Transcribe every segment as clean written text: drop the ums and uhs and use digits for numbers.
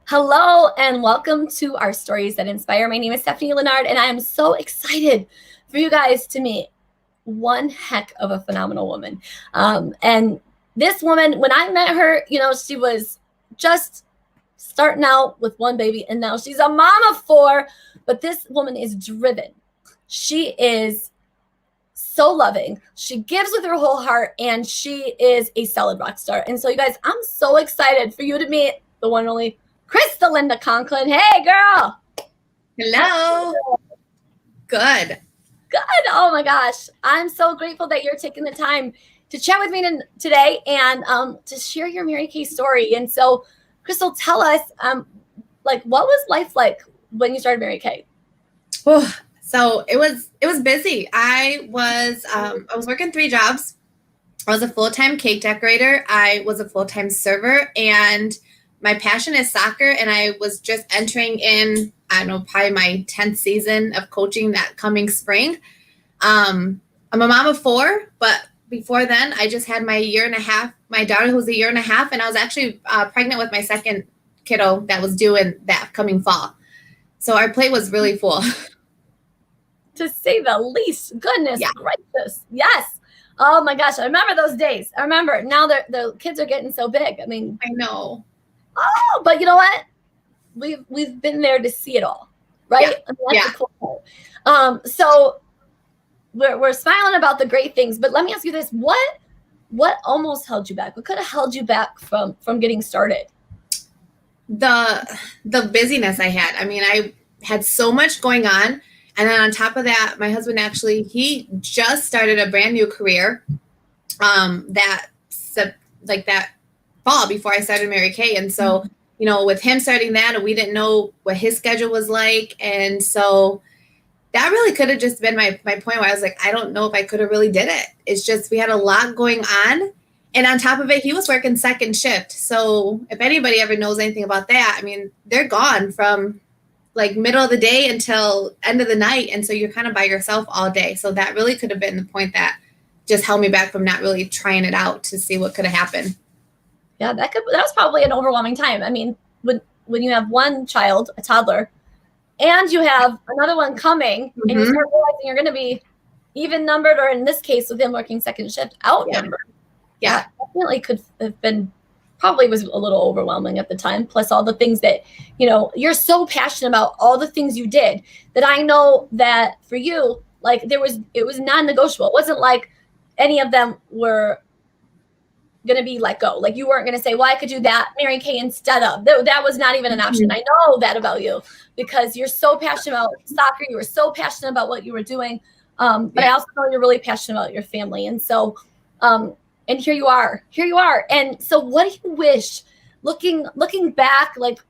Hello and welcome to our Stories That Inspire. My name is Stephanie Lennard, and I am so excited for you guys to meet one heck of a phenomenal woman. And this woman, when I met her, she was just starting out with one baby, and now she's a mom of four. But this woman is driven. She is so loving. She gives with her whole heart, and she is a solid rock star. And so, you guys, I'm so excited for you to meet the one and only Cristalinda Conklin. Hey, girl. Hello. Good. Oh my gosh. I'm so grateful that you're taking the time to chat with me today and to share your Mary Kay story. And so, Crystal, tell us, what was life like when you started Mary Kay? Oh, so it was busy. I was working 3 jobs. I was a full-time cake decorator. I was a full-time server, and my passion is soccer, and I was just entering in, I don't know, probably my 10th season of coaching that coming spring. I'm a mom of 4, but before then, I just had my year and a half, my daughter who was a year and a half, and I was actually pregnant with my second kiddo that was due in that coming fall. So our plate was really full. To say the least. Goodness gracious. Yes. Oh my gosh. I remember those days. I remember. Now the kids are getting so big. I mean, I know. Oh, but you know what? We've been there to see it all, right? Yeah. I mean, that's the cool part. So we're smiling about the great things, but let me ask you this: what almost held you back? What could have held you back from getting started? The busyness I had. I mean, I had so much going on, and then on top of that, my husband he just started a brand new career. That fall before I started Mary Kay. And so, with him starting that, we didn't know what his schedule was like. And so that really could have just been my point where I was like, I don't know if I could have really did it. It's just, we had a lot going on. And on top of it, he was working second shift. So if anybody ever knows anything about that, I mean, they're gone from like middle of the day until end of the night. And so you're kind of by yourself all day. So that really could have been the point that just held me back from not really trying it out to see what could have happened. Yeah, that was probably an overwhelming time. I mean, when you have one child, a toddler, and you have another one coming, and you start realizing you're going to be even numbered, or in this case, with him working second shift, outnumbered. Yeah, definitely could have been. Probably was a little overwhelming at the time. Plus all the things that you're so passionate about, all the things you did, that I know that for you, like it was non-negotiable. It wasn't like any of them were going to be let go. Like you weren't going to say, well, I could do that Mary Kay instead of. That was not even an option. I know that about you because you're so passionate about soccer. You were so passionate about what you were doing. But I also know you're really passionate about your family. And so, and here you are. And so what do you wish, looking back, like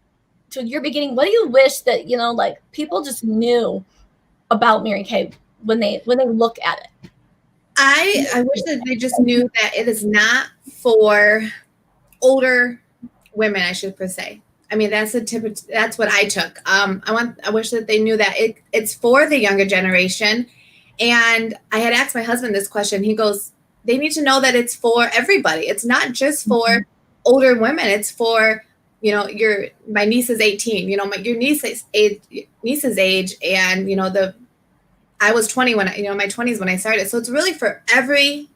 to your beginning, what do you wish that, people just knew about Mary Kay when they look at it? I wish that they just knew that it is not for older women, I should per se. I mean, that's what I took. I wish that they knew that it's for the younger generation. And I had asked my husband this question. He goes, they need to know that it's for everybody. It's not just for older women. It's for, my niece is 18, your niece's age, and, I was 20 when my 20s when I started. So it's really for every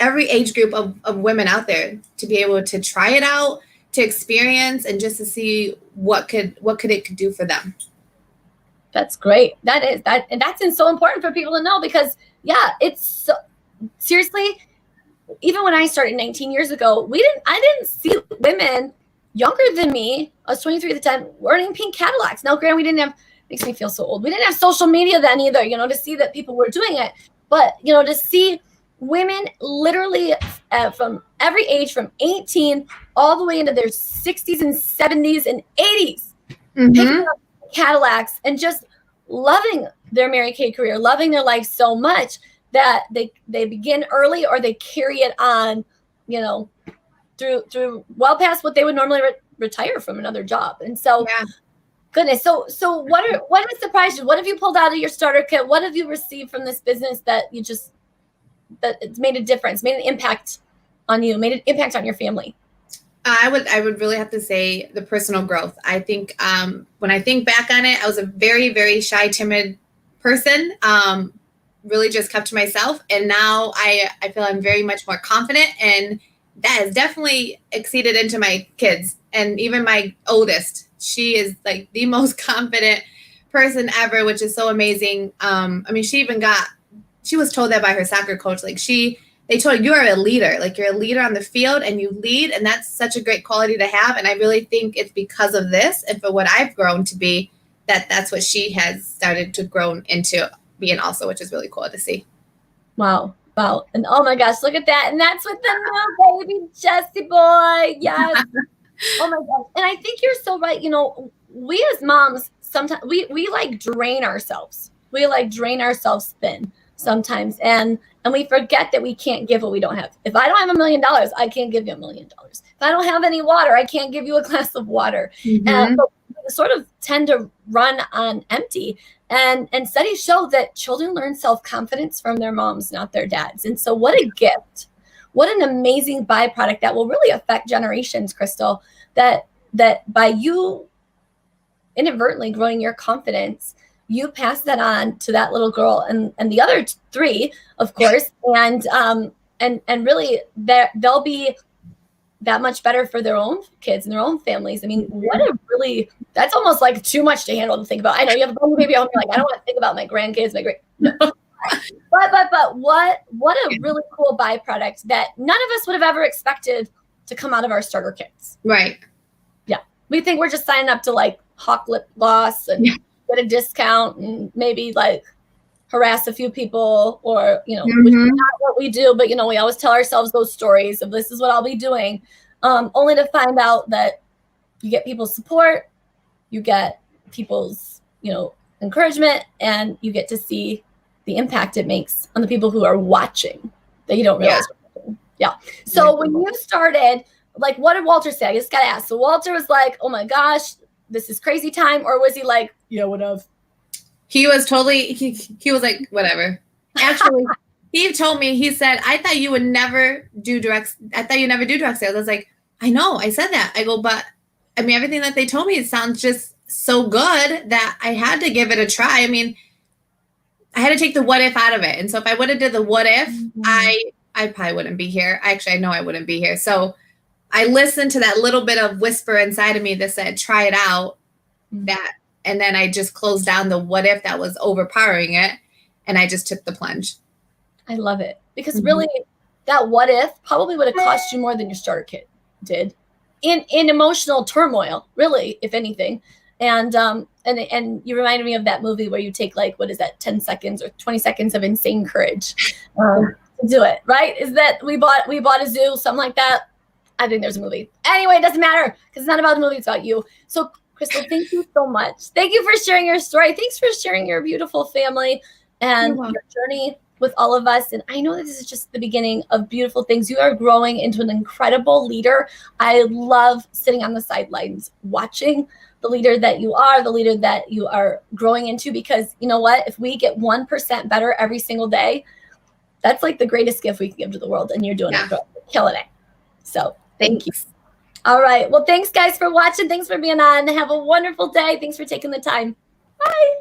age group of women out there to be able to try it out, to experience, and just to see what could it do for them. That's great. And that's so important for people to know because it's so, seriously, even when I started 19 years ago, I didn't see women younger than me. I was 23 at the time, wearing pink Cadillacs. Now, granted, we didn't have. Makes me feel so old. We didn't have social media then either, to see that people were doing it. But, to see women literally from every age, from 18 all the way into their 60s and 70s and 80s, picking up Cadillacs and just loving their Mary Kay career, loving their life so much that they begin early or they carry it on, through well past what they would normally retire from another job. And so goodness. So what has surprised you? What have you pulled out of your starter kit? What have you received from this business that it's made a difference, made an impact on you, made an impact on your family? I would really have to say the personal growth. I think when I think back on it, I was a very, very shy, timid person. Really just kept to myself. And now I feel I'm very much more confident, and that has definitely exceeded into my kids. And even my oldest, she is like the most confident person ever, which is so amazing. I mean, she was told that by her soccer coach. Like they told her, you're a leader, like you're a leader on the field and you lead. And that's such a great quality to have. And I really think it's because of this and for what I've grown to be, that's what she has started to grow into being also, which is really cool to see. Wow. Wow. And oh my gosh, look at that. And that's with the new baby Jessie boy. Yes. Oh my gosh. And I think you're so right. You know, we as moms, sometimes we like drain ourselves. We like drain ourselves thin sometimes. And we forget that we can't give what we don't have. If I don't have $1 million, I can't give you $1 million. If I don't have any water, I can't give you a glass of water. And so we sort of tend to run on empty. And studies show that children learn self-confidence from their moms, not their dads. And so what a gift. What an amazing byproduct that will really affect generations, Crystal, that by you inadvertently growing your confidence, you pass that on to that little girl and the other three, of course, and really they'll be that much better for their own kids and their own families. I mean, that's almost like too much to handle to think about. I know you have a baby at home, you're like, I don't want to think about my grandkids, no. But what a really cool byproduct that none of us would have ever expected to come out of our starter kits. Right. Yeah. We think we're just signing up to like hawk lip gloss and get a discount and maybe like harass a few people or, which is not what we do. But, we always tell ourselves those stories of this is what I'll be doing, only to find out that you get people's support, you get people's, encouragement, and you get to see the impact it makes on the people who are watching that you don't realize. Yeah. So when you started, like, what did Walter say? I just got to ask. So Walter was like, oh my gosh, this is crazy time. Or was he like, yeah, whatever? He was totally, he was like, whatever. Actually, he told me, he said, I thought you would never do direct. I thought you never do direct sales. I was like, I know, I said that. I go, but I mean, everything that they told me, it sounds just so good that I had to give it a try. I mean, I had to take the what if out of it. And so if I would have did the what if, I probably wouldn't be here. Actually, I know I wouldn't be here. So I listened to that little bit of whisper inside of me that said, try it out. And then I just closed down the what if that was overpowering it. And I just took the plunge. I love it. Because really, that what if probably would have cost you more than your starter kit did in emotional turmoil, really, if anything. And you reminded me of that movie where you take, like, what is that, 10 seconds or 20 seconds of insane courage to do it, right? Is that we bought a zoo, something like that? I think there's a movie. Anyway, it doesn't matter because it's not about the movie, it's about you. So, Crystal, thank you so much. Thank you for sharing your story. Thanks for sharing your beautiful family and your journey with all of us. And I know that this is just the beginning of beautiful things. You are growing into an incredible leader. I love sitting on the sidelines watching the leader that you are, the leader that you are growing into, because you know what? If we get 1% better every single day, that's like the greatest gift we can give to the world. And you're doing it, killing it. So thank you. All right. Well, thanks guys for watching. Thanks for being on. Have a wonderful day. Thanks for taking the time. Bye.